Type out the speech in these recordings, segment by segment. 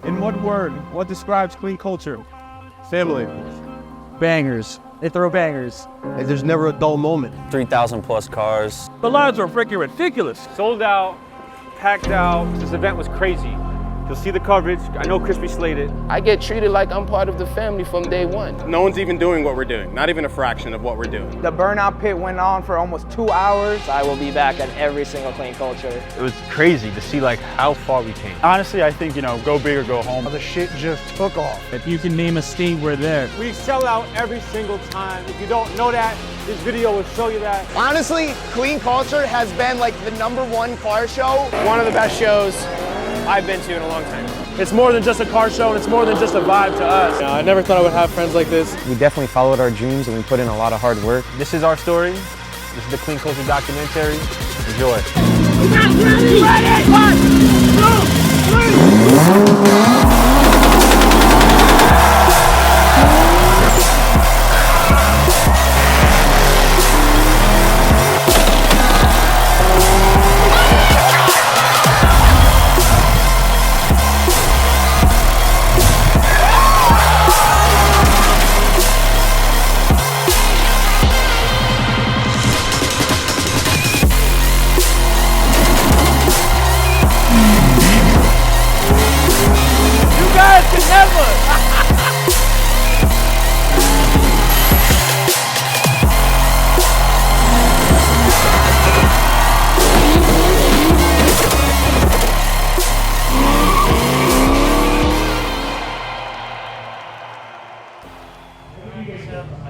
In one word, what describes clean culture? Family. Bangers. They throw bangers. And there's never a dull moment. 3,000 plus cars. The lines are freaking ridiculous. Sold out, packed out. This event was crazy. You'll see the coverage. I know Crispy slated. I get treated like I'm part of the family from day one. No one's even doing what we're doing, not even a fraction of what we're doing. The burnout pit went on for almost 2 hours. I will be back at every single clean culture. It was crazy to see like how far we came. Honestly, I think, go big or go home. The shit just took off. If you can name a state, we're there. We sell out every single time. If you don't know that, this video will show you that. Honestly, clean culture has been like the #1 car show. One of the best shows I've been to in a long time. It's more than just a car show, and it's more than just a vibe to us. I never thought I would have friends like this. We definitely followed our dreams and we put in a lot of hard work. This is our story. This is the Clean Culture documentary. Enjoy.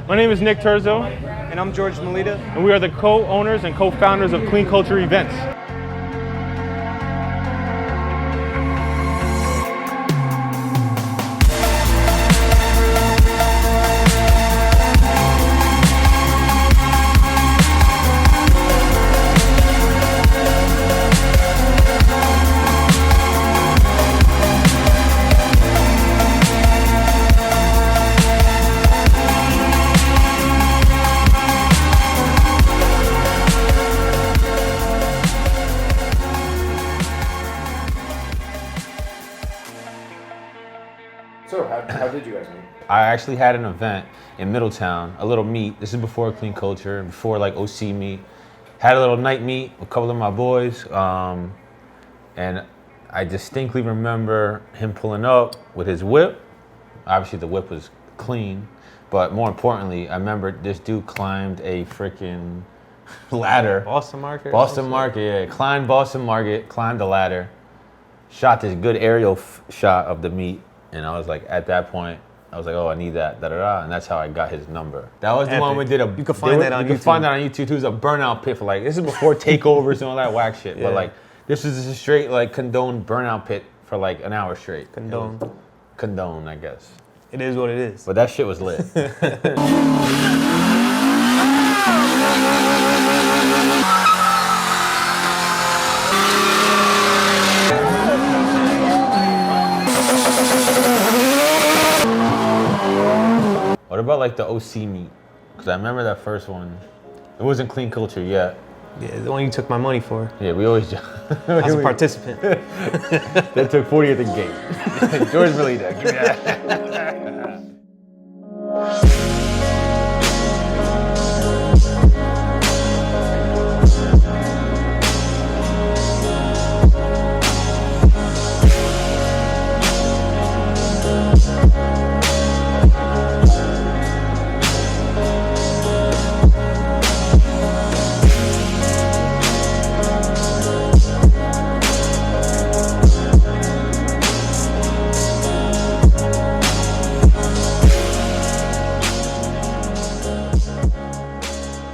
My name is Nick Terzo, And I'm George Melita. and we are the co-owners and co-founders of Clean Culture Events. So, how did you guys meet? I actually had an event in Middletown, a little meet. This is before Clean Culture, before like OC meet. Had a little night meet with a couple of my boys, and I distinctly remember him pulling up with his whip. Obviously the whip was clean, but more importantly, I remember this dude climbed a freaking ladder. Boston Market? Boston Market, yeah. Climbed Boston Market, climbed the ladder, shot this good aerial shot of the meet. And I was like, at that point, I was like, oh, I need that, da-da-da. And that's how I got his number. That was the one we did You can find that on YouTube. You can find that on YouTube, too. It was a burnout pit for like, this is before takeovers and all that whack shit. Yeah. But like, this is a straight like condoned burnout pit for like an hour straight. Condone. Condone, I guess. It is what it is. But that shit was lit. What about like the OC meet? Because I remember that first one. It wasn't Clean Culture yet. Yeah, the one you took my money for. Yeah, we always As a participant. They took 40 at the gate. George Melita, give me that.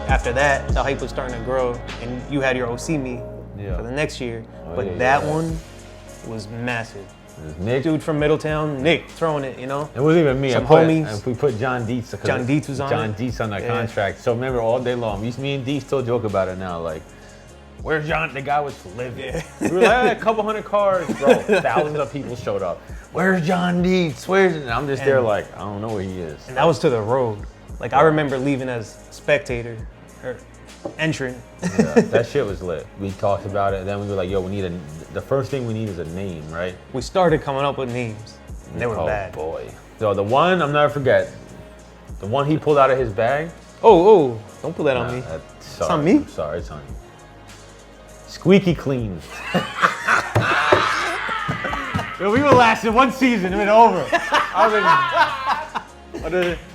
After that, the hype was starting to grow, and you had your OC meet for the next year. But that one was massive. It was Nick. Dude from Middletown, Nick, throwing it, you know? It wasn't even me. Some I put, homies. We put John Dietz. John Dietz was on John it? Dietz on that Yeah. contract. So remember, all day long, me and Dietz still joke about it now. Like, where's John? The guy was living. Yeah. We were like, a couple hundred cars, bro. Thousands of people showed up. Where's John Dietz? Where's? And I'm just there like, I don't know where he is. And that was to the road. Like, I remember leaving as spectator, or entrant. Yeah, that shit was lit. We talked about it, and then we were like, yo, the first thing we need is a name, right? We started coming up with names, and they were bad. Oh boy. So the one, I'm never forget, the one he pulled out of his bag. Oh, don't put that on me. Sorry, on me? I'm sorry, it's on you. Squeaky clean. Yo, we were lasting one season, it went over.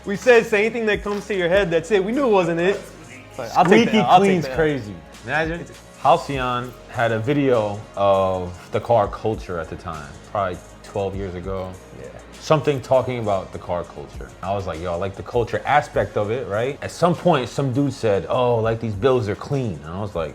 We said, say anything that comes to your head, that's it. We knew it wasn't it. But I'll take Squeaky that. I'll take clean's that. crazy. Imagine. Halcyon had a video of the car culture at the time, probably 12 years ago. Yeah. Something talking about the car culture. I was like, yo, I like the culture aspect of it, right? At some point, some dude said, oh, like these bills are clean. And I was like,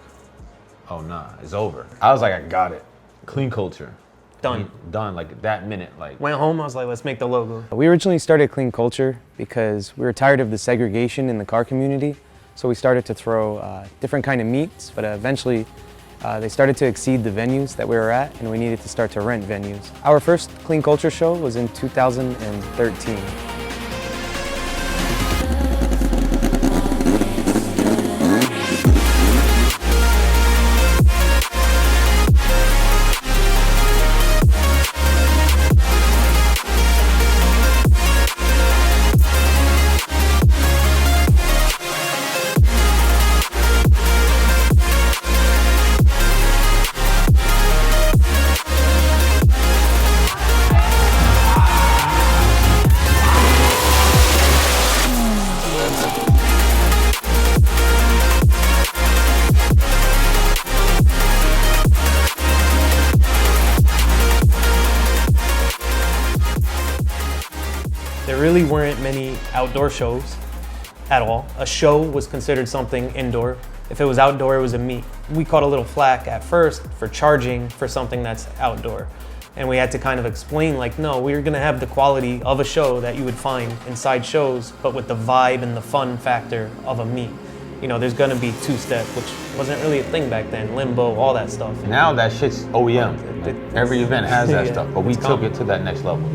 oh, nah, it's over. I was like, I got it. Clean culture. Done. Done, like that minute. Like, Went home, I was like, let's make the logo. We originally started Clean Culture because we were tired of the segregation in the car community. So we started to throw different kind of meets, but eventually they started to exceed the venues that we were at, and we needed to start to rent venues. Our first Clean Culture show was in 2013. There really weren't many outdoor shows at all. A show was considered something indoor. If it was outdoor, it was a meet. We caught a little flack at first for charging for something that's outdoor. And we had to kind of explain, like, no, we're gonna have the quality of a show that you would find inside shows, but with the vibe and the fun factor of a meet. You know, there's gonna be two-step, which wasn't really a thing back then, limbo, all that stuff. now that shit's OEM. Like, every event has that Yeah, stuff, but we it's took common. it to that next level.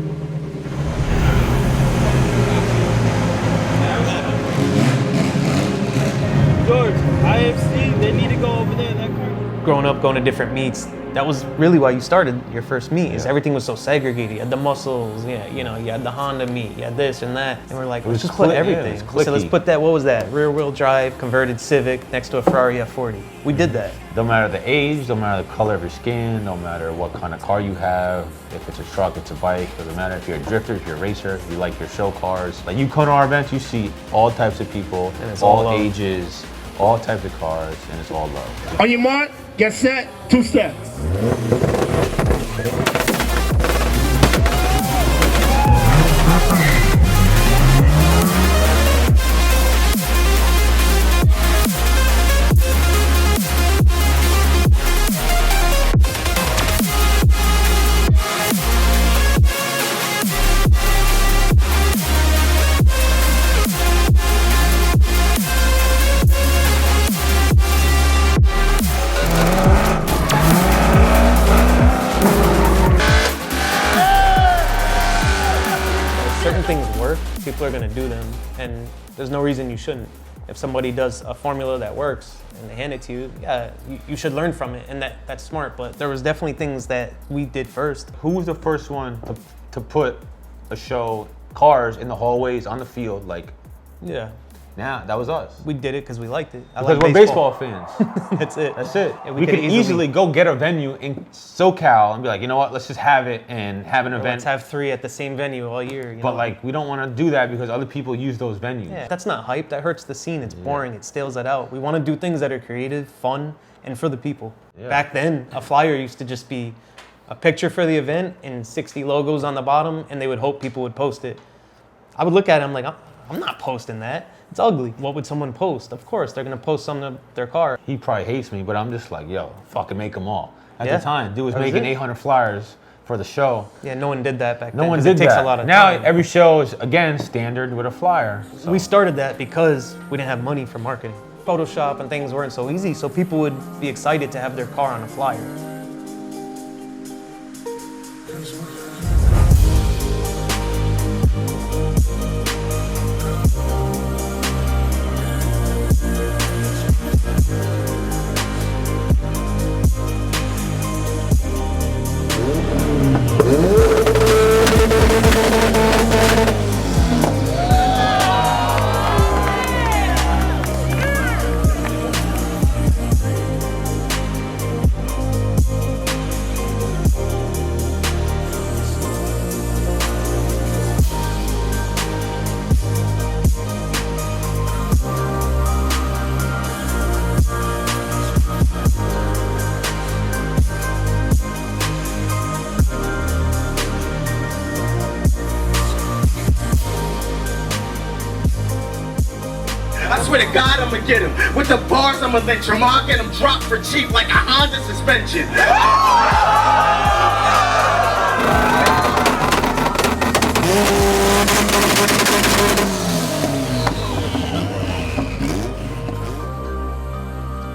George, IFC, they need to go over there, that car. Growing up, going to different meets, that was really why you started your first meet, is everything was so segregated. You had the muscles, yeah, you know, you had the Honda meet, you had this and that. And we're like, let's was just put click- yeah, it everything. was We said, let's clicky. put that, what was that? Rear wheel drive, converted Civic next to a Ferrari F40. We did that. Don't matter the age, don't matter the color of your skin, don't matter what kind of car you have, if it's a truck, it's a bike, doesn't matter if you're a drifter, if you're a racer, if you like your show cars. Like, you come to our events, you see all types of people, And it's all love. ages, all types of cars, and it's all love. On your mark, get set, two steps. Certain things work, people are gonna do them, and there's no reason you shouldn't. If somebody does a formula that works and they hand it to you, yeah, you should learn from it, and that's smart. But there was definitely things that we did first. Who was the first one to put a show, cars in the hallways, on the field, like, Yeah, nah, that was us. we did it because we liked it. I Because like we're baseball fans. That's it. That's it. And we could easily go get a venue in SoCal and be like, you know what, let's just have it and have an event. Let's have 3 at the same venue all year. You But know? like, we don't want to do that because other people use those venues. Yeah, that's not hype. That hurts the scene. It's boring. It stales it out. We want to do things that are creative, fun, and for the people. Yeah. Back then, a flyer used to just be a picture for the event and 60 logos on the bottom, and they would hope people would post it. I would look at it, I'm like, I'm not posting that. It's ugly. What would someone post? Of course, they're gonna post something of their car. He probably hates me, but I'm just like, yo, fucking make them all. At Yeah. the time, dude was That was making it. 800 flyers for the show. Yeah, no one did that back No then. one 'cause did it takes that. a lot of Now time. every show is, again, standard with a flyer. So. We started that because we didn't have money for marketing. Photoshop and things weren't so easy, so people would be excited to have their car on a flyer. swear to God, I'ma get him. With the bars, I'ma let Jamal get him dropped for cheap like a Honda suspension.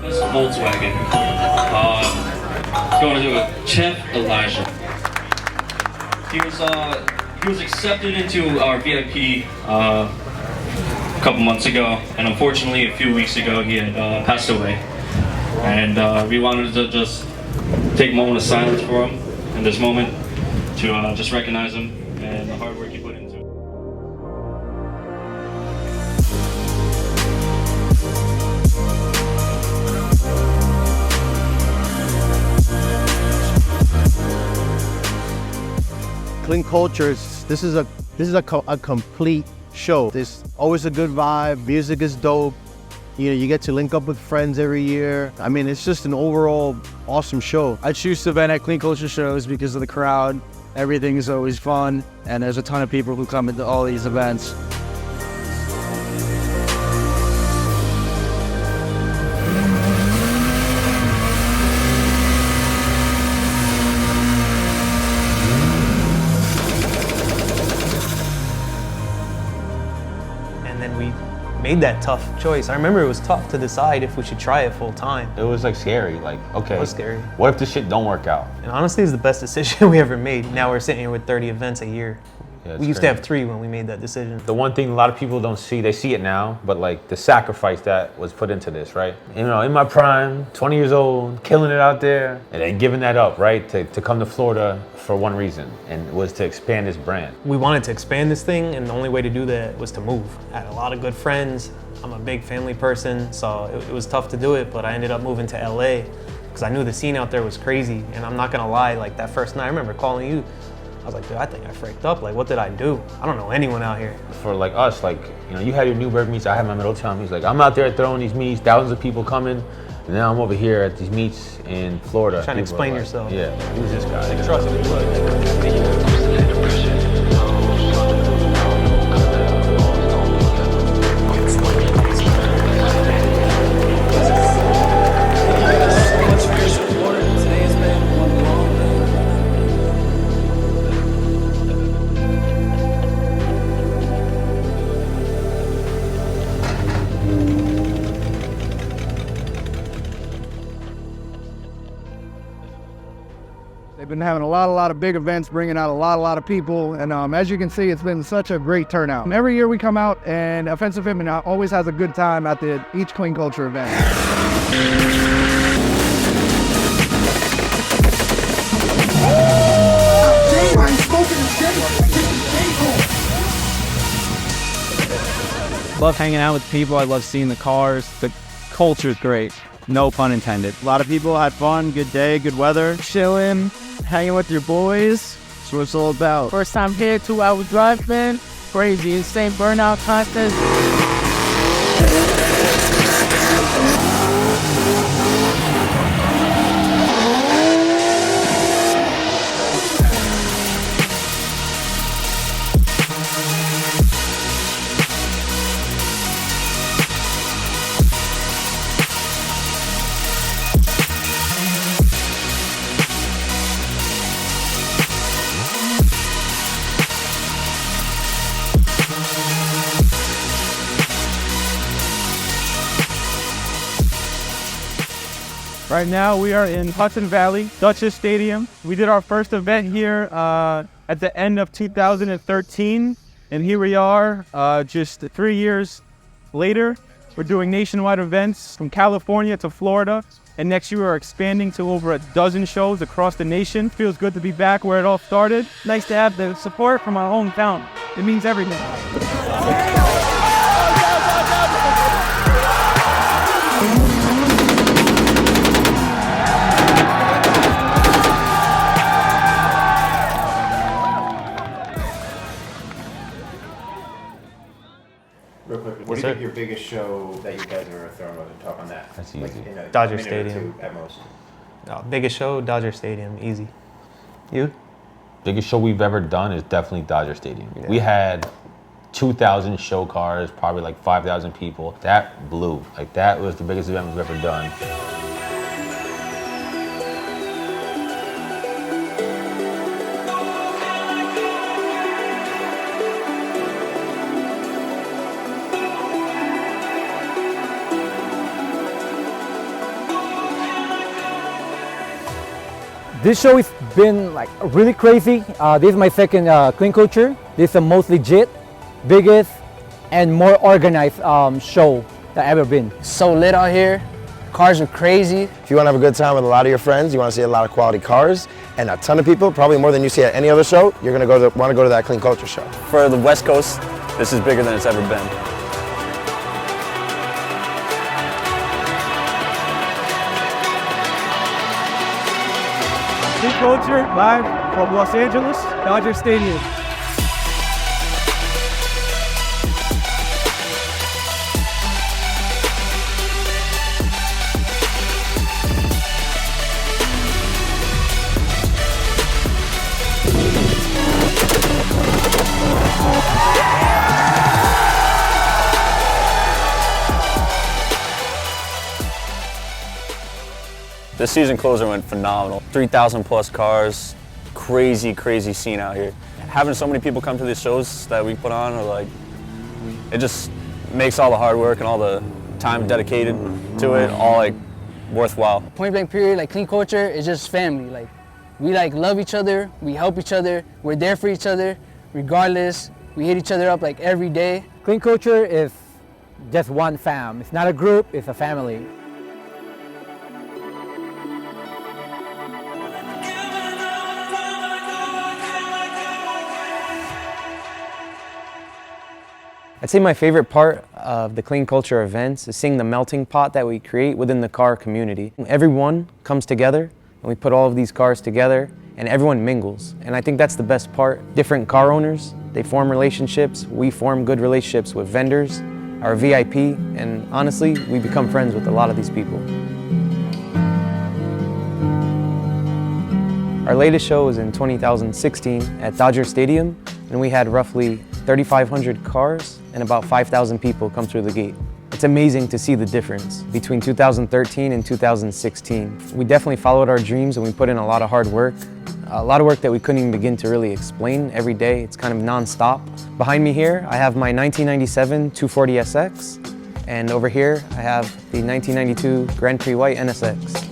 This Volkswagen. Going to do with Chef Elijah. He was accepted into our VIP a couple months ago, and unfortunately, a few weeks ago, he had passed away. And we wanted to just take a moment of silence for him in this moment to just recognize him and the hard work he put into it. Clean culture. This is a complete show. There's always a good vibe. Music is dope. You know, you get to link up with friends every year. I mean, it's just an overall awesome show. I choose to event at Clean Culture shows because of the crowd. Everything is always fun, and there's a ton of people who come into all these events. And then we made that tough choice. I remember it was tough to decide if we should try it full time. It was like scary. Like, okay, It was scary. what if this shit don't work out? And honestly, it's the best decision we ever made. Now we're sitting here with 30 events a year. Yeah, it's We used to have crazy. 3 when we made that decision. The one thing a lot of people don't see, they see it now, but like the sacrifice that was put into this, right? You know, in my prime, 20 years old, killing it out there, and then giving that up, right? To come to Florida for one reason, and it was to expand this brand. We wanted to expand this thing, and the only way to do that was to move. I had a lot of good friends. I'm a big family person, so it was tough to do it, but I ended up moving to LA because I knew the scene out there was crazy. And I'm not gonna lie, like that first night, I remember calling you. I was like, dude, I think I freaked up. Like, what did I do? I don't know anyone out here. For like us, like, you know, you had your Newburgh meets, I had my Middletown meets. Like, I'm out there throwing these meets, thousands of people coming, and now I'm over here at these meets in Florida. Trying to People explain are like, yourself. Yeah, who's this guy? Like, trust me. They've been having a lot of big events, bringing out a lot of people, and as you can see, it's been such a great turnout. Every year we come out, and Offensive Hitman always has a good time at each Clean Culture event. Love hanging out with people. I love seeing the cars. The culture's great. No pun intended. A lot of people had fun. Good day, good weather. Chilling, hanging with your boys. That's what it's all about. First time here, 2-hour drive, man. Crazy, insane burnout contest. Right now we are in Hudson Valley, Dutchess Stadium. We did our first event here at the end of 2013, and here we are just 3 years later. We're doing nationwide events from California to Florida, and next year we're expanding to over a dozen shows across the nation. Feels good to be back where it all started. Nice to have the support from our hometown. It means everything. Real quick, what do you think your biggest show that you guys have ever thrown was? Talk on that. That's Like, easy. in a Dodger minute or Stadium. two at most. No, biggest show, Dodger Stadium, easy. You? Biggest show we've ever done is definitely Dodger Stadium. Yeah. We had 2,000 show cars, probably like 5,000 people. That blew. Like that was the biggest event we've ever done. This show has been like really crazy. This is my second Clean Culture. This is the most legit, biggest, and more organized show that I've ever been. So lit out here. Cars are crazy. If you want to have a good time with a lot of your friends, you want to see a lot of quality cars and a ton of people, probably more than you see at any other show, you're going to want to go to that Clean Culture show. For the West Coast, this is bigger than it's ever been. Clean Culture live from Los Angeles, Dodger Stadium. This season closer went phenomenal. 3,000 plus cars, crazy, crazy scene out here. Having so many people come to these shows that we put on, are like, it just makes all the hard work and all the time dedicated to it all like worthwhile. Point blank period, like Clean Culture is just family. Like we like love each other, we help each other, we're there for each other, regardless. We hit each other up like every day. Clean Culture is just one fam. It's not a group, it's a family. I'd say my favorite part of the Clean Culture events is seeing the melting pot that we create within the car community. Everyone comes together and we put all of these cars together and everyone mingles. And I think that's the best part. Different car owners, they form relationships. We form good relationships with vendors, our VIP, and honestly, we become friends with a lot of these people. Our latest show was in 2016 at Dodger Stadium, and we had roughly 3,500 cars and about 5,000 people come through the gate. It's amazing to see the difference between 2013 and 2016. We definitely followed our dreams and we put in a lot of hard work. A lot of work that we couldn't even begin to really explain every day. It's kind of non-stop. Behind me here, I have my 1997 240SX, and over here, I have the 1992 Grand Prix White NSX.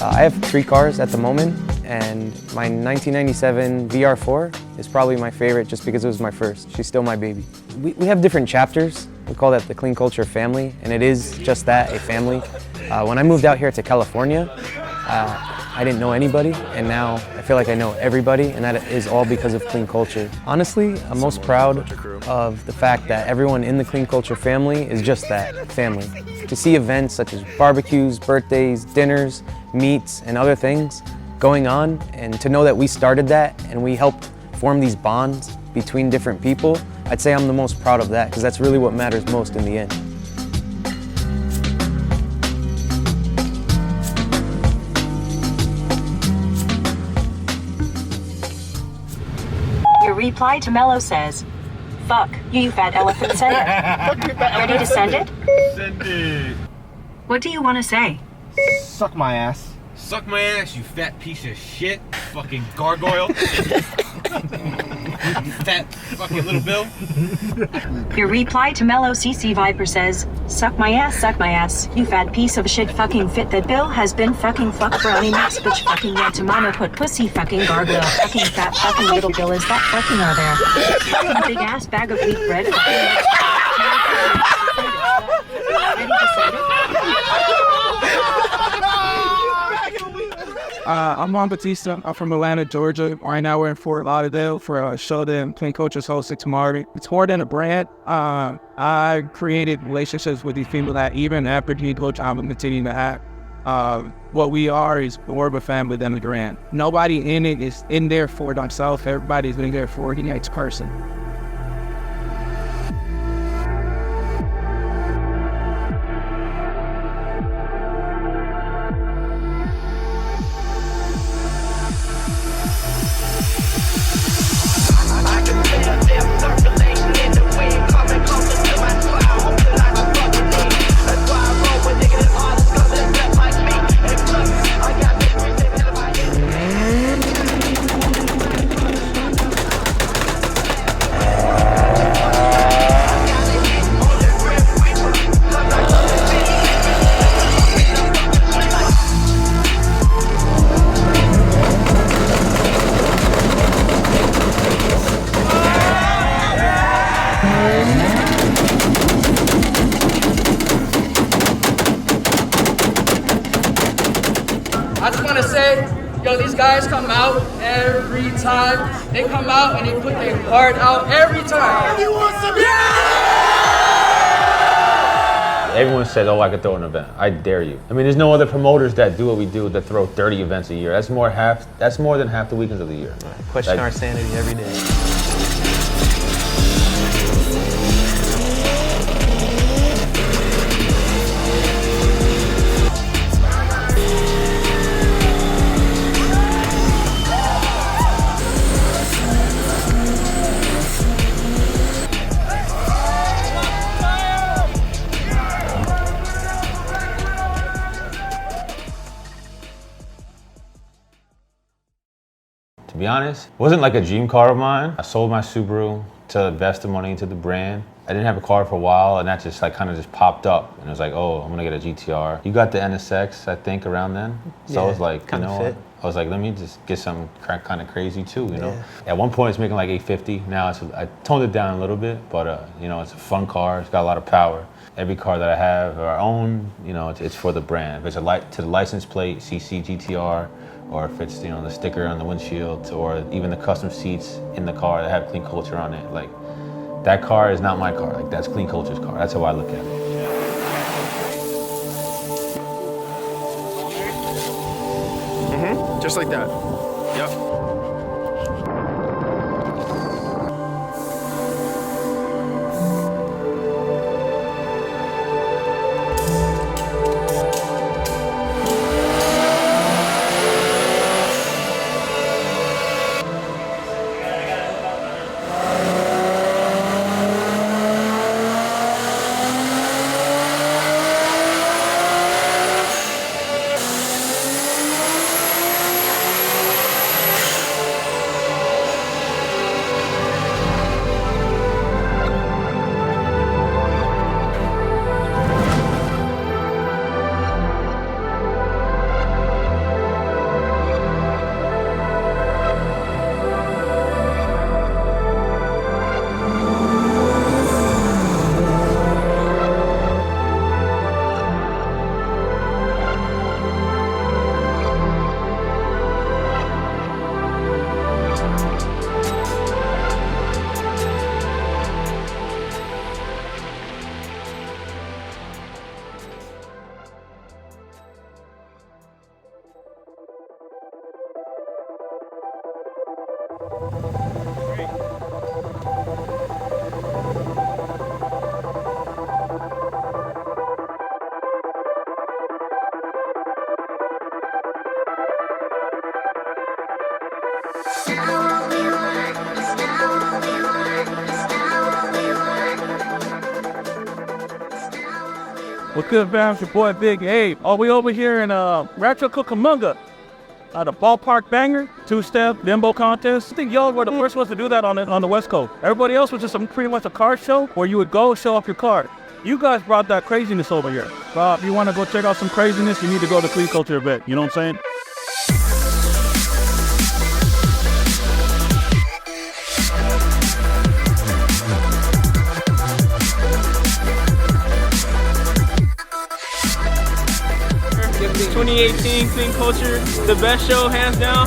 I have 3 cars at the moment, and my 1997 VR4 is probably my favorite just because it was my first. She's still my baby. We have different chapters. We call that the Clean Culture family, and it is just that, a family. When I moved out here to California, I didn't know anybody, and now I feel like I know everybody, and that is all because of Clean Culture. Honestly, I'm most proud of the fact that everyone in the Clean Culture family is just that, family. To see events such as barbecues, birthdays, dinners, meets, and other things going on, and to know that we started that and we helped form these bonds between different people, I'd say I'm the most proud of that because that's really what matters most in the end. Your reply to Mello says, "Fuck you fat elephant, send it." Ready to send it? Send it. What do you want to say? Suck my ass. Suck my ass, you fat piece of shit. Fucking gargoyle. Fat fucking little Bill. Your reply to Mello CC Viper says, suck my ass, you fat piece of shit fucking fit that Bill has been fucking fuck brownie mix bitch fucking went to mama put pussy fucking gargoyle fucking fat fucking little Bill is that fucking are there. Fucking big ass bag of wheat bread. Ready to send it? I'm Juan Batista. I'm from Atlanta, Georgia. Right now we're in Fort Lauderdale for a show that Clean Culture's hosting tomorrow. It's more than a brand. I created relationships with these people that even after Clean Culture, I'm continuing to have. What we are is more of a family than a brand. Nobody in it is in there for themselves. Everybody's in there for the next person. want to say, yo, these guys come out every time. They come out and they put their heart out every time. You want some? Everyone said, oh, I could throw an event. I dare you. I mean, there's no other promoters that do what we do that throw 30 events a year. That's more than half the weekends of the year. Question our sanity every day. To be honest, it wasn't like a dream car of mine. I sold my Subaru to invest the money into the brand. I didn't have a car for a while, and that just like kind of just popped up. And it was like, oh, I'm gonna get a GTR. You got the NSX, I think, around then. So I was like, you know what? I was like, let me just get some kind of crazy too, you know? At one point, it's making like 850. Now I toned it down a little bit, but you know, it's a fun car. It's got a lot of power. Every car that I have or own, you know, it's for the brand. If it's to the license plate, CC GTR, or if it's, you know, the sticker on the windshield, or even the custom seats in the car that have Clean Culture on it. Like, that car is not my car. Like, that's Clean Culture's car. That's how I look at it. Just like that. Yep. What's good, fam? It's your boy Big Abe. Oh, we over here in Rancho Cucamonga. The ballpark banger, two-step, limbo contest. I think y'all were the first ones to do that on the West Coast. Everybody else was just pretty much a car show where you would go show off your car. You guys brought that craziness over here. If you want to go check out some craziness, you need to go to Clean Culture event. You know what I'm saying? The 2018 Clean Culture, the best show, hands down.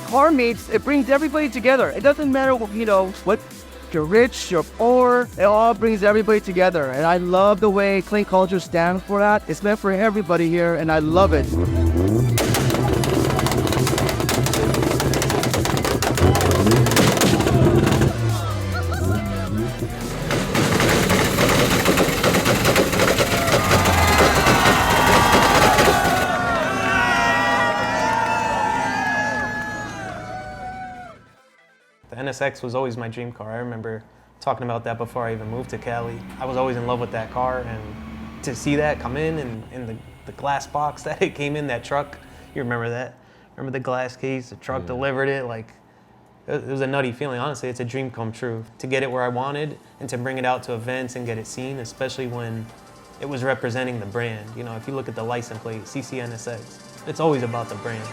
Car meets, it brings everybody together. It doesn't matter, you know, what you're rich, you're poor, it all brings everybody together. And I love the way Clean Culture stands for that. It's meant for everybody here, and I love it. The NSX was always my dream car. I remember talking about that before I even moved to Cali. I was always in love with that car, and to see that come in and the glass box that it came in, that truck, you remember that? Remember the glass case, the truck delivered it, like, it was a nutty feeling. Honestly, it's a dream come true. To get it where I wanted and to bring it out to events and get it seen, especially when it was representing the brand. You know, if you look at the license plate, CCNSX, it's always about the brand.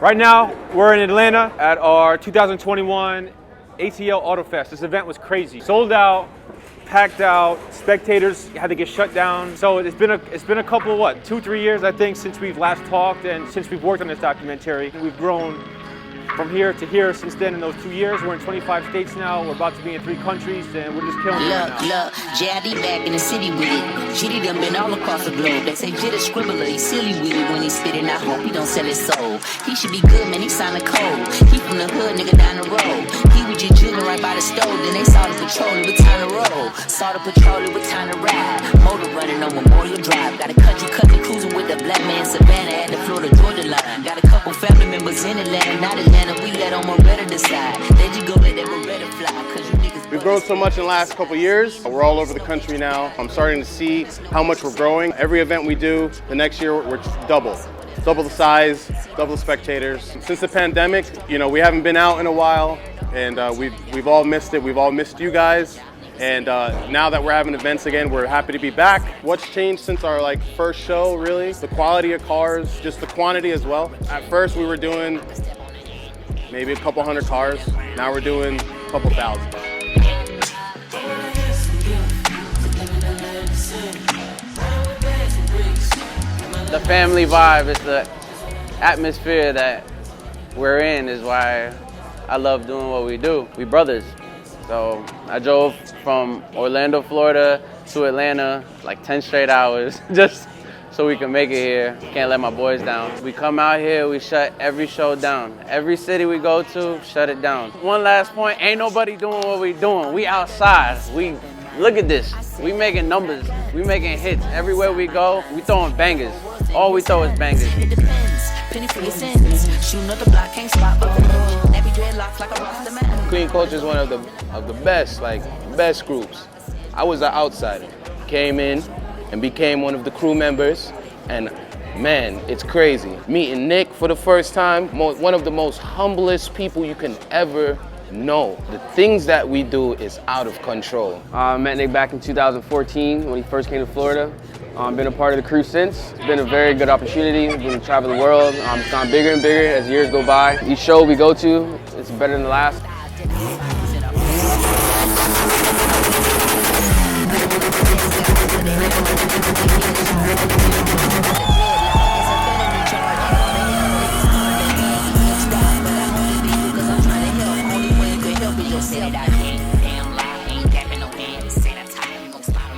Right now, we're in Atlanta at our 2021 ATL Auto Fest. This event was crazy. Sold out, packed out, spectators had to get shut down. So it's been a couple, 2-3 years, I think, since we've last talked and since we've worked on this documentary. We've grown from here to here since then in those 2 years. We're in 25 states now. We're about to be in 3 countries, and we're just killing it right now. Look, JID back in the city with it. Jitty done been all across the globe. They say Jit a scribbler, he's silly with it when he's spitting. I hope he don't sell his soul. He should be good, man, he signed a code. He from the hood, nigga, down the road. He was just chillin' right by the stove. Then they saw the patrol, it was time to roll. Saw the patrol, it was time to ride. Motor running on Memorial Drive. Got a country cruising with the black man Savannah at the Florida Georgia line. Got a couple family members in Atlanta, not Atlanta. We let on Moretta decide. Then you go let that Moretta fly. Cause you niggas. We've grown so much in the last couple years. We're all over the country now. I'm starting to see how much we're growing. Every event we do, the next year we're double the size, double the spectators. Since the pandemic, you know, we haven't been out in a while, and we've all missed it. We've all missed you guys. And now that we're having events again, we're happy to be back. What's changed since our first show, really? The quality of cars, just the quantity as well. At first we were doing maybe a couple hundred cars. Now we're doing a couple thousand. The family vibe, it's the atmosphere that we're in is why I love doing what we do. We brothers. So I drove from Orlando, Florida to Atlanta, 10 straight hours, just so we can make it here. Can't let my boys down. We come out here, we shut every show down. Every city we go to, shut it down. One last point, ain't nobody doing what we doing. We outside, look at this. We making numbers, we making hits. Everywhere we go, we throwing bangers. All we throw is bangers. Penny for your sins. Shooting up the block, can't spot but every dreadlock like a roster man. Clean Culture is one of the best, best groups. I was an outsider. Came in and became one of the crew members, and man, it's crazy. Meeting Nick for the first time, one of the most humblest people you can ever know. The things that we do is out of control. I met Nick back in 2014 when he first came to Florida. Been a part of the crew since. It's been a very good opportunity. We've been traveling the world. It's gotten bigger and bigger as years go by. Each show we go to, it's better than the last.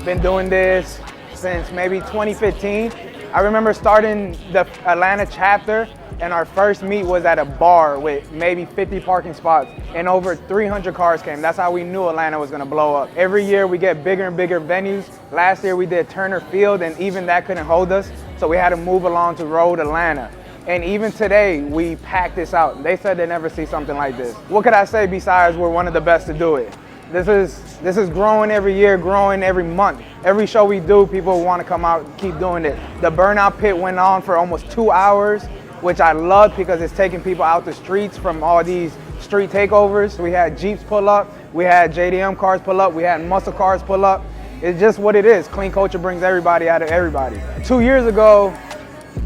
Been doing this since maybe 2015. I remember starting the Atlanta chapter, and our first meet was at a bar with maybe 50 parking spots, and over 300 cars came. That's how we knew Atlanta was gonna blow up. Every year we get bigger and bigger venues. Last year we did Turner Field, and even that couldn't hold us, so we had to move along to Road Atlanta. And even today, we packed this out. They said they never see something like this. What could I say besides we're one of the best to do it? This is growing every year, growing every month. Every show we do, people want to come out and keep doing it. The Burnout Pit went on for almost 2 hours, which I love because it's taking people out the streets from all these street takeovers. We had Jeeps pull up, we had JDM cars pull up, we had muscle cars pull up. It's just what it is. Clean Culture brings everybody out of everybody. 2 years ago,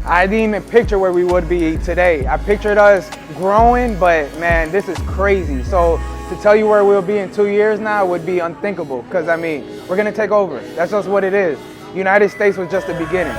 I didn't even picture where we would be today. I pictured us growing, but man, this is crazy. So to tell you where we'll be in 2 years now would be unthinkable, because I mean, we're gonna take over. That's just what it is. United States was just the beginning.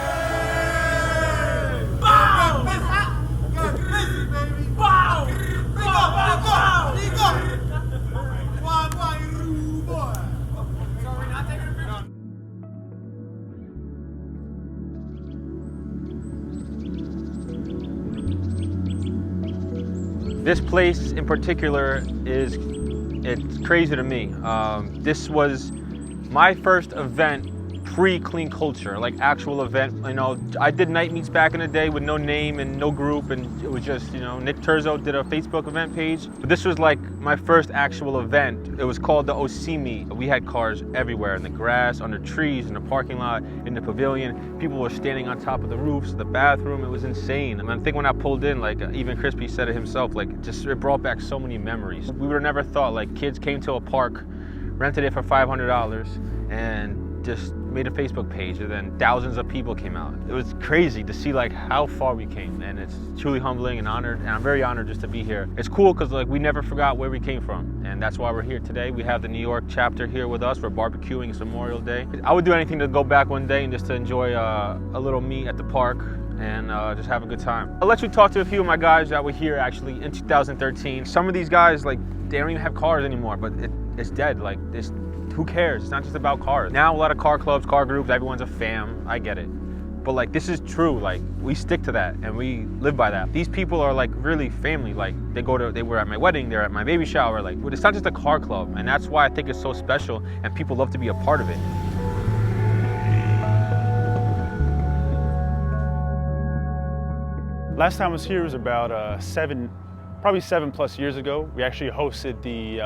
This place in particular it's crazy to me. This was my first event pre-Clean Culture, actual event. You know, I did night meets back in the day with no name and no group, and it was just, you know, Nick Terzo did a Facebook event page. But this was my first actual event. It was called the OC Meet. We had cars everywhere, in the grass, under trees, in the parking lot, in the pavilion. People were standing on top of the roofs, the bathroom. It was insane. I think when I pulled in, even Crispy said it himself, it brought back so many memories. We would have never thought, kids came to a park, rented it for $500, and just made a Facebook page, and then thousands of people came out. It was crazy to see like how far we came, and it's truly humbling and honored, and I'm very honored just to be here. It's cool because like we never forgot where we came from, and that's why we're here today. We have the New York chapter here with us. We're barbecuing. It's Memorial Day. I would do anything to go back one day and just to enjoy a little meet at the park and just have a good time. I'll let you talk to a few of my guys that were here actually in 2013. Some of these guys, like, they don't even have cars anymore, but it's dead. Like, who cares? It's not just about cars. Now a lot of car clubs, car groups, everyone's a fam. I get it. But like, this is true. Like, we stick to that and we live by that. These people are like really family. Like, they were at my wedding, they're at my baby shower. Like, it's not just a car club, and that's why I think it's so special and people love to be a part of it. Last time I was here was about probably 7+ years ago. We actually hosted the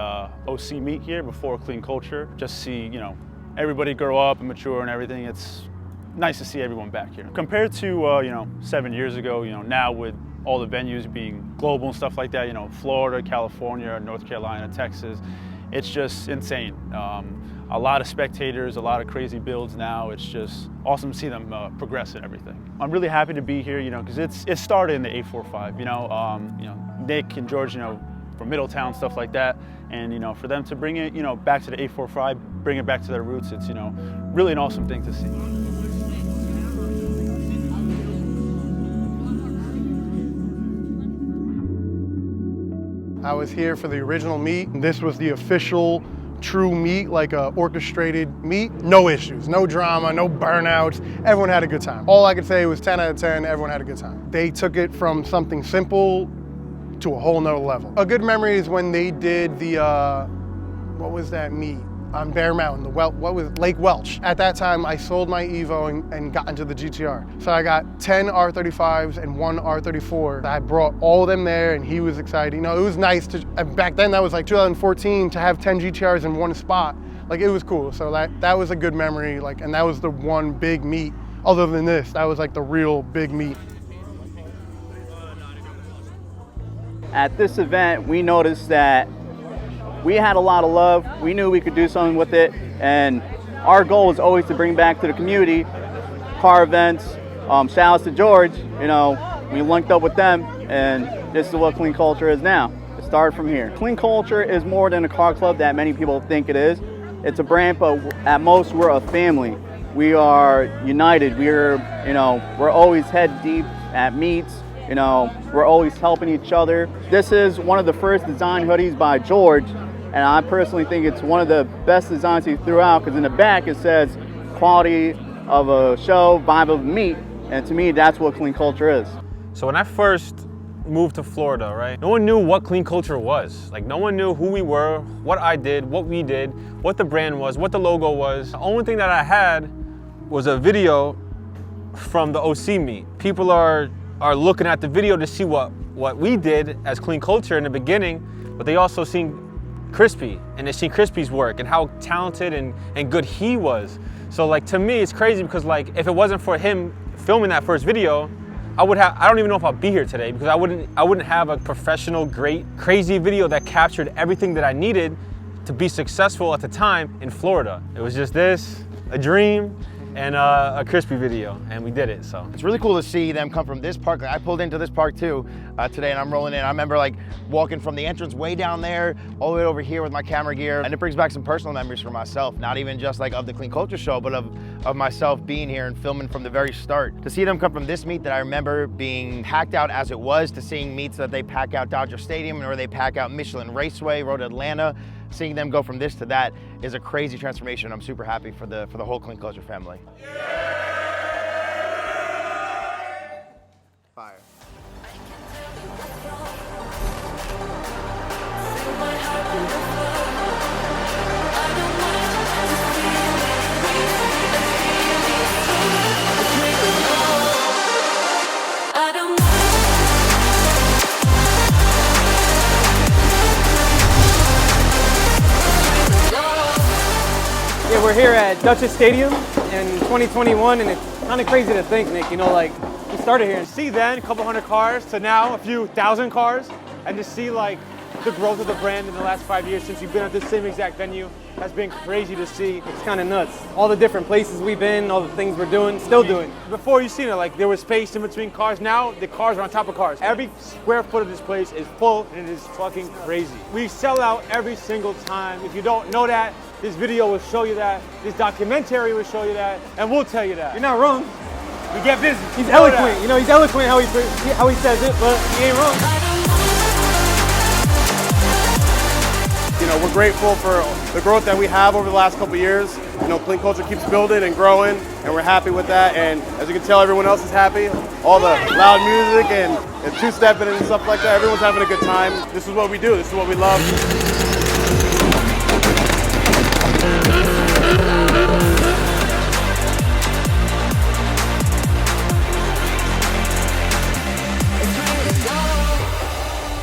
OC meet here before Clean Culture. Just to see, you know, everybody grow up and mature and everything. It's nice to see everyone back here. Compared to, you know, 7 years ago, you know, now with all the venues being global and stuff like that, you know, Florida, California, North Carolina, Texas, it's just insane. A lot of spectators, a lot of crazy builds now. It's just awesome to see them progress and everything. I'm really happy to be here, you know, because it started in the 845. You know, Nick and George, you know, from Middletown, stuff like that, and you know, for them to bring it, you know, back to the 845, bring it back to their roots. It's, you know, really an awesome thing to see. I was here for the original meet. This was the official true meet, like a orchestrated meet. No issues, no drama, no burnouts. Everyone had a good time. All I could say was 10 out of 10, everyone had a good time. They took it from something simple to a whole nother level. A good memory is when they did the, what was that meet? On Bear Mountain, what was Lake Welch. At that time, I sold my Evo and got into the GTR. So I got 10 R35s and 1 R34. I brought all of them there and he was excited. You know, it was nice to, back then that was like 2014, to have 10 GTRs in one spot. Like, it was cool. So that was a good memory, like, and that was the one big meet. Other than this, that was like the real big meet. At this event, we noticed that we had a lot of love. We knew we could do something with it, and our goal was always to bring back to the community car events. Shout out to George. You know, we linked up with them, and this is what Clean Culture is now. It started from here. Clean Culture is more than a car club that many people think it is. It's a brand, but at most we're a family. We are united. We're always head deep at meets. You know, we're always helping each other. This is one of the first design hoodies by George, and I personally think it's one of the best designs he threw out, because in the back it says quality of a show, vibe of a meet, and to me that's what Clean Culture is. So when I first moved to Florida, right, no one knew what Clean Culture was. Like, no one knew who we were, what I did, what we did, what the brand was, what the logo was. The only thing that I had was a video from the OC meet. People are looking at the video to see what we did as Clean Culture in the beginning, but they also seen Crispy, and they seen Crispy's work and how talented and good he was. So like, to me, it's crazy because like, if it wasn't for him filming that first video, I don't even know if I'll be here today, because I wouldn't have a professional, great, crazy video that captured everything that I needed to be successful at the time in Florida. It was just this, a dream, and a Crispy video, and we did it. So it's really cool to see them come from this park. I pulled into this park too today, and I'm rolling in. I remember like walking from the entrance way down there all the way over here with my camera gear, and it brings back some personal memories for myself, not even just like of the Clean Culture show, but of myself being here and filming from the very start. To see them come from this meet that I remember being packed out as it was, to seeing meets that they pack out Dodger Stadium or they pack out Michelin Raceway, Road Atlanta, seeing them go from this to that is a crazy transformation. I'm super happy for the whole Clean Culture family. Fire. Yeah, we're here at Dutchess Stadium in 2021, and it's kind of crazy to think, Nick, you know, like, we started here and see then a couple hundred cars to now a few thousand cars, and to see like The growth of the brand in the last 5 years since we've been at this same exact venue has been crazy to see. It's kind of nuts. All the different places we've been, all the things we're doing, still doing. Before you've seen it, like there was space in between cars. Now the cars are on top of cars. Every square foot of this place is full and it is fucking crazy. We sell out every single time. If you don't know that, this video will show you that. This documentary will show you that. And we'll tell you that. You're not wrong. We get busy. He's eloquent. You know, he's eloquent how he says it, but he ain't wrong. You know, we're grateful for the growth that we have over the last couple of years. You know, clean culture keeps building and growing, and we're happy with that. And as you can tell, everyone else is happy. All the loud music and two-stepping and stuff like that, everyone's having a good time. This is what we do. This is what we love.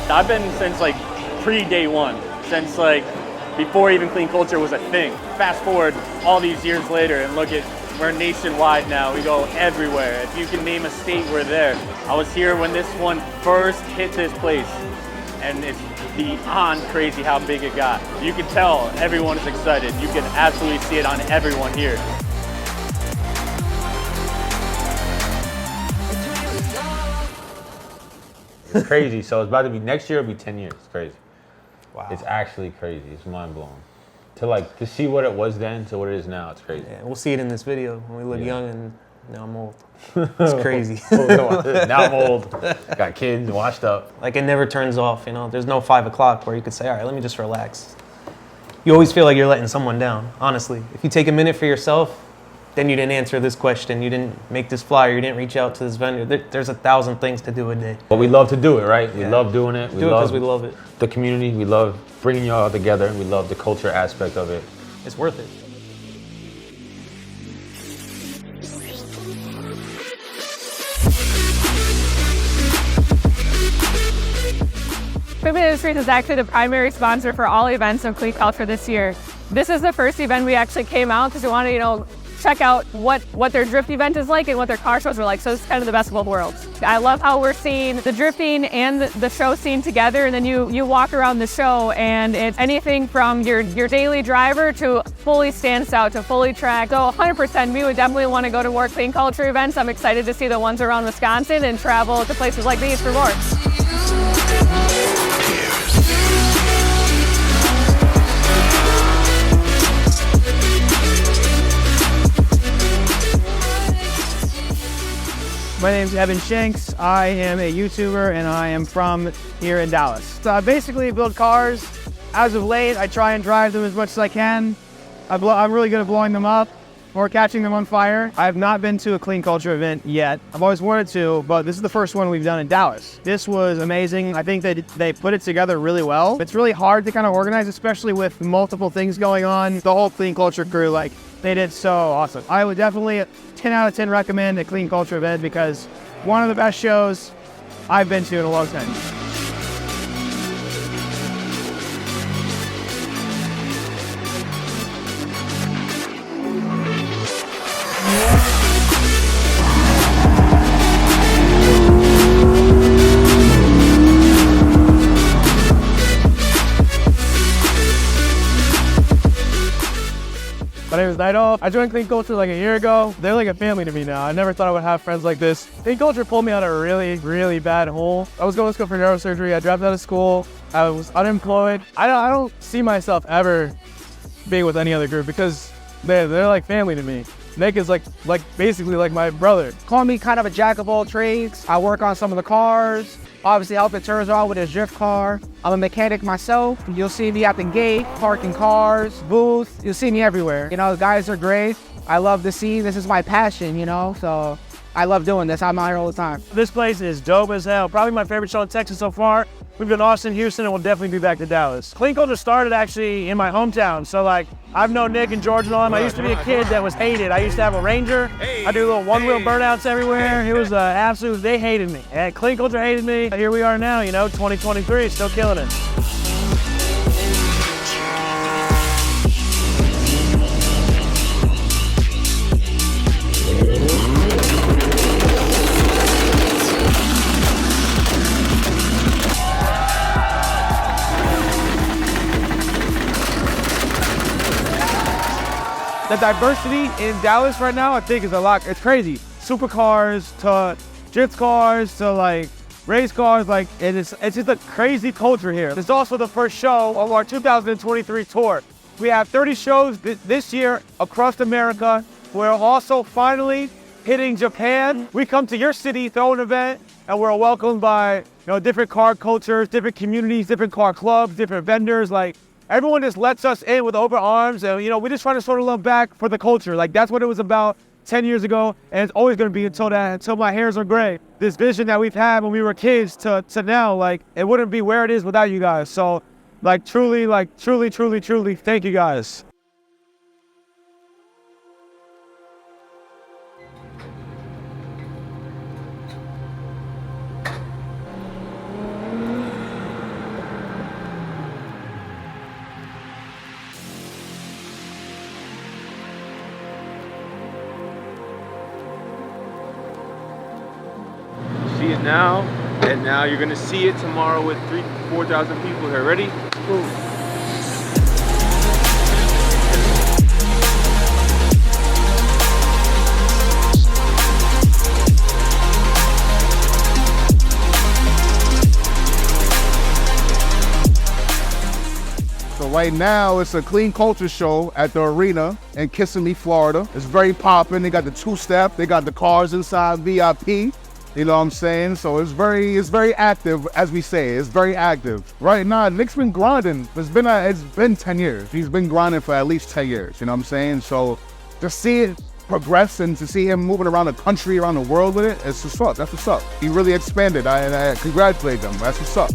I've been since like pre-day one, since like before even clean culture was a thing. Fast forward all these years later and look at, we're nationwide now, we go everywhere. If you can name a state, we're there. I was here when this one first hit this place, and it's beyond crazy how big it got. You can tell everyone is excited. You can absolutely see it on everyone here. It's crazy. So it's about to be, next year it'll be 10 years. It's crazy. Wow. It's actually crazy. It's mind blowing. To see what it was then to what it is now, it's crazy. Yeah, we'll see it in this video when we look young and now I'm old. It's crazy. Now I'm old. Got kids, washed up. Like it never turns off, you know? There's no 5 o'clock where you could say, all right, let me just relax. You always feel like you're letting someone down, honestly. If you take a minute for yourself, then you didn't answer this question, you didn't make this flyer, you didn't reach out to this vendor. There's 1,000 things to do a day. But we love to do it, right? We love doing it. We do it because we love it. The community, we love bringing you all together. We love the culture aspect of it. It's worth it. Food Industries is actually the primary sponsor for all events of Clean Culture this year. This is the first event we actually came out because we wanted to, check out what their drift event is like and what their car shows were like. So it's kind of the best of both worlds. I love how we're seeing the drifting and the show scene together, and then you walk around the show and it's anything from your daily driver to fully stands out to fully tracked. So 100% we would definitely want to go to more Clean Culture events. I'm excited to see the ones around Wisconsin and travel to places like these for more. My name is Evan Shanks. I am a YouTuber and I am from here in Dallas. So I basically build cars. As of late, I try and drive them as much as I can. I'm really good at blowing them up or catching them on fire. I have not been to a Clean Culture event yet. I've always wanted to, but this is the first one we've done in Dallas. This was amazing. I think that they put it together really well. It's really hard to kind of organize, especially with multiple things going on. The whole Clean Culture crew, like, they did so awesome. I would definitely 10 out of 10 recommend a Clean Culture event because one of the best shows I've been to in a long time. My name is Nido. I joined Clean Culture like a year ago. They're like a family to me now. I never thought I would have friends like this. Clean Culture pulled me out of a really, really bad hole. I was going to school for neurosurgery. I dropped out of school. I was unemployed. I don't see myself ever being with any other group because they're like family to me. Nick is like basically like my brother. Call me kind of a jack of all trades. I work on some of the cars. Obviously helping Terzal with his drift car. I'm a mechanic myself. You'll see me at the gate, parking cars, booth. You'll see me everywhere. You know, the guys are great. I love the scene. This is my passion, you know, so I love doing this. I'm out here all the time. This place is dope as hell. Probably my favorite show in Texas so far. We've been Austin, Houston, and we'll definitely be back to Dallas. Clean Culture started actually in my hometown. So like, I've known Nick and George and all them. I used to be a kid that was hated. I used to have a Ranger. I do little one-wheel burnouts everywhere. It was absolute, they hated me. And Clean Culture hated me. Here we are now, you know, 2023, still killing it. The diversity in Dallas right now, I think, is a lot. It's crazy. Supercars to drift cars to like race cars, like it's just a crazy culture here. This is also the first show of our 2023 tour. We have 30 shows this year across America. We're also finally hitting Japan. We come to your city, throw an event, and we're welcomed by different car cultures, different communities, different car clubs, different vendors. Like everyone just lets us in with open arms, and we just try to sort of love back for the culture. Like that's what it was about 10 years ago, and it's always going to be until my hairs are gray. This vision that we've had when we were kids to now, like it wouldn't be where it is without you guys. So truly, thank you guys. See it now, and now you're gonna see it tomorrow with 3,000-4,000 people here. Ready? Boom. So right now, it's a clean culture show at the arena in Kissimmee, Florida. It's very popping. They got the two-step, they got the cars inside VIP. You know what I'm saying? So it's very active, as we say. It's very active. Right now, Nick's been grinding. It's been 10 years. He's been grinding for at least 10 years. You know what I'm saying? So to see it progress and to see him moving around the country, around the world with it, it's what's up. That's what's up. He really expanded. I congratulate him. That's what's up.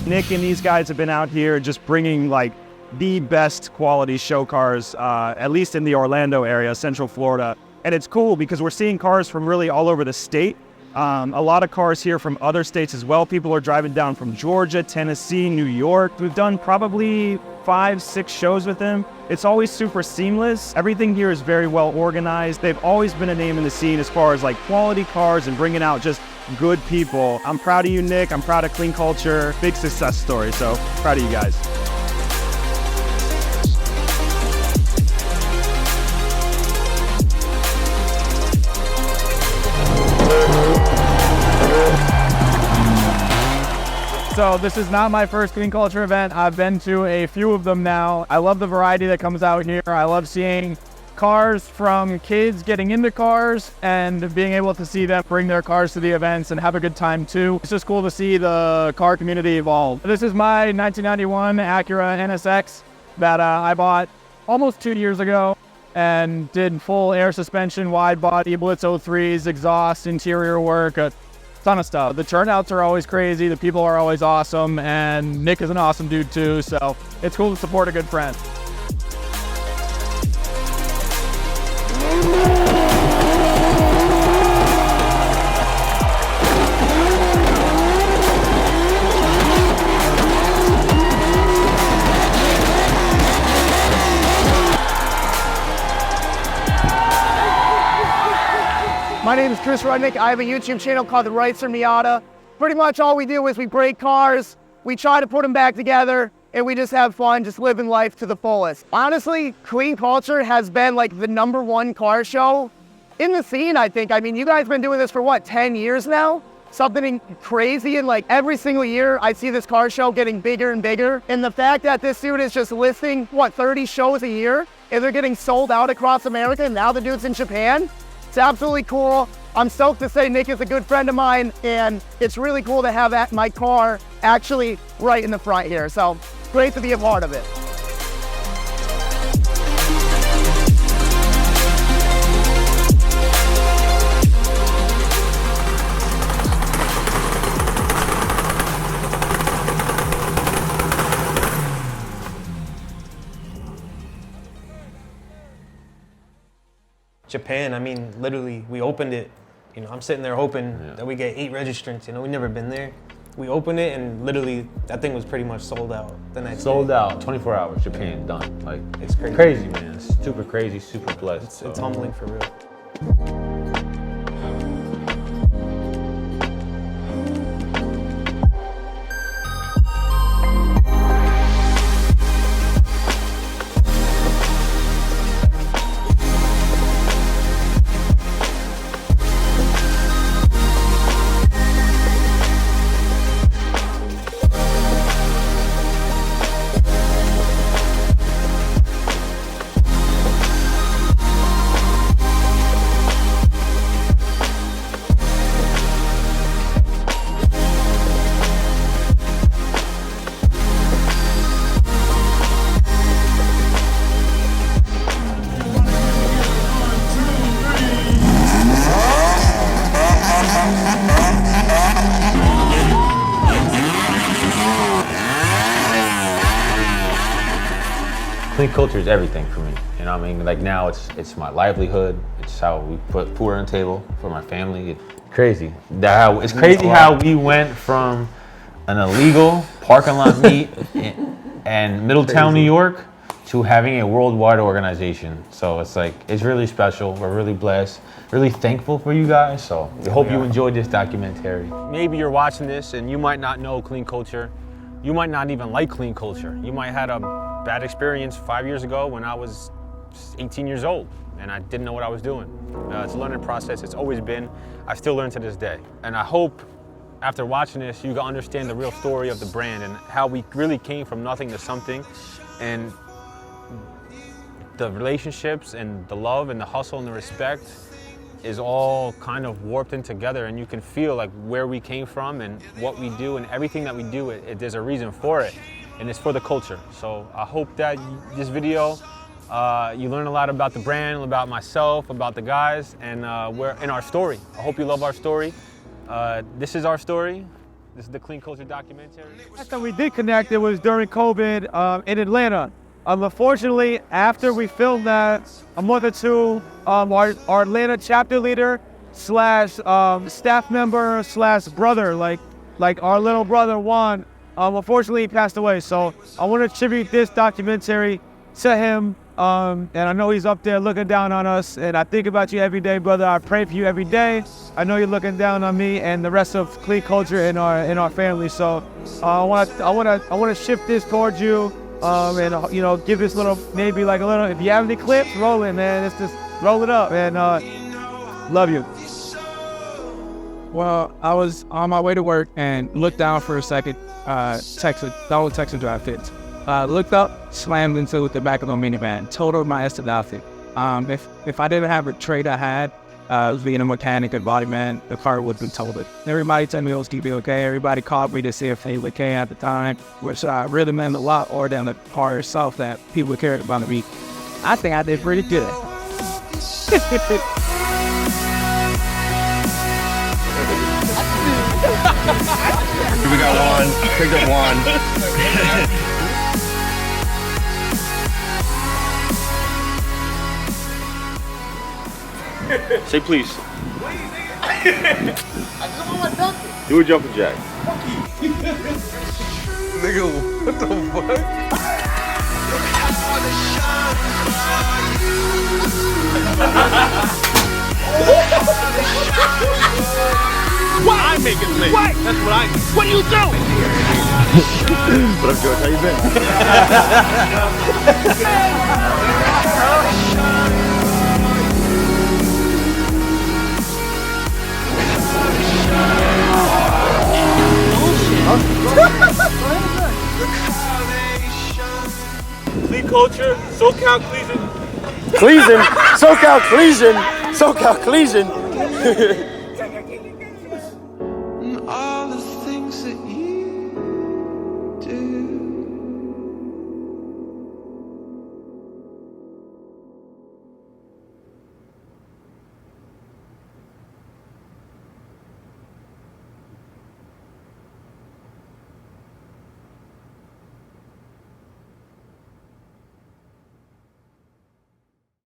Nick and these guys have been out here just bringing like the best quality show cars, at least in the Orlando area, Central Florida. And it's cool because we're seeing cars from really all over the state. A lot of cars here from other states as well. People are driving down from Georgia, Tennessee, New York. We've done probably 5-6 shows with them. It's always super seamless. Everything here is very well organized. They've always been a name in the scene as far as like quality cars and bringing out just good people. I'm proud of you, Nick. I'm proud of Clean Culture. Big success story, so proud of you guys. So this is not my first Clean Culture event. I've been to a few of them now. I love the variety that comes out here. I love seeing cars from kids getting into cars and being able to see them bring their cars to the events and have a good time too. It's just cool to see the car community evolve. This is my 1991 Acura NSX that I bought almost 2 years ago and did full air suspension, wide body, Blitz 03s, exhaust, interior work, a ton of stuff. The turnouts are always crazy, the people are always awesome, and Nick is an awesome dude too, so it's cool to support a good friend. My name is Chris Rudnick. I have a YouTube channel called The Reitzer Miata. Pretty much all we do is we break cars, we try to put them back together, and we just have fun, just living life to the fullest. Honestly, Clean Culture has been like the #1 car show in the scene, I think. I mean, you guys have been doing this for what, 10 years now? Something crazy, and like every single year I see this car show getting bigger and bigger. And the fact that this dude is just listing, what, 30 shows a year, and they're getting sold out across America, and now the dude's in Japan. It's absolutely cool. I'm stoked to say Nick is a good friend of mine, and it's really cool to have my car actually right in the front here. So great to be a part of it. Japan, I mean, literally, we opened it. You know, I'm sitting there hoping that we get 8 registrants. You know, we've never been there. We opened it and literally that thing was pretty much sold out the next Sold day. out, 24 hours, Japan, done. Like, it's crazy. Crazy, man. It's super crazy, super blessed. It's humbling for real. Clean culture is everything for me. You know what I mean? Like now it's my livelihood. It's how we put food on the table for my family. It's crazy. It's crazy how we went from an illegal parking lot meet in Middletown, New York, to having a worldwide organization. So it's like, it's really special. We're really blessed, really thankful for you guys. So we hope you enjoyed this documentary. Maybe you're watching this and you might not know clean culture. You might not even like clean culture. You might have had a bad experience 5 years ago when I was 18 years old and I didn't know what I was doing. It's a learning process, it's always been. I still learn to this day. And I hope after watching this, you can understand the real story of the brand and how we really came from nothing to something, and the relationships and the love and the hustle and the respect is all kind of warped in together, and you can feel like where we came from and what we do, and everything that we do, there's a reason for it, and it's for the culture. So I hope that this video, you learn a lot about the brand, about myself, about the guys, and we're in our story. I hope you love our story. This is our story. This is the Clean Culture documentary. Last time we did connect, it was during COVID in Atlanta. Unfortunately, after we filmed that, a month or two, our Atlanta chapter leader slash staff member slash brother, like our little brother Juan, unfortunately he passed away. So I want to attribute this documentary to him, and I know he's up there looking down on us, and I think about you every day, brother. I pray for you every day. I know you're looking down on me and the rest of Clean Culture in our family. So I want to shift this towards you. And you know, give this little, maybe like a little, if you have any clips, roll it, man. Let's just roll it up, and love you. Well, I was on my way to work and looked down for a second, Texas drive fits. Looked up, slammed into the back of a minivan, totaled my Ested outfit. If I didn't have a trade I had, being a mechanic and body man, the car would have been totaled. Everybody told me it was going to be okay. Everybody called me to see if they were okay at the time, which really meant a lot more than the car itself that people cared about me. I think I did pretty good. We got one, picked up one. Say please. I just want my duck. Do a jumping jack. Nigga, what the fuck? What? I make it lit. What? That's what I do. What do you do? What up, George? How you Clean Culture, SoCal Cleason. SoCal Cleason.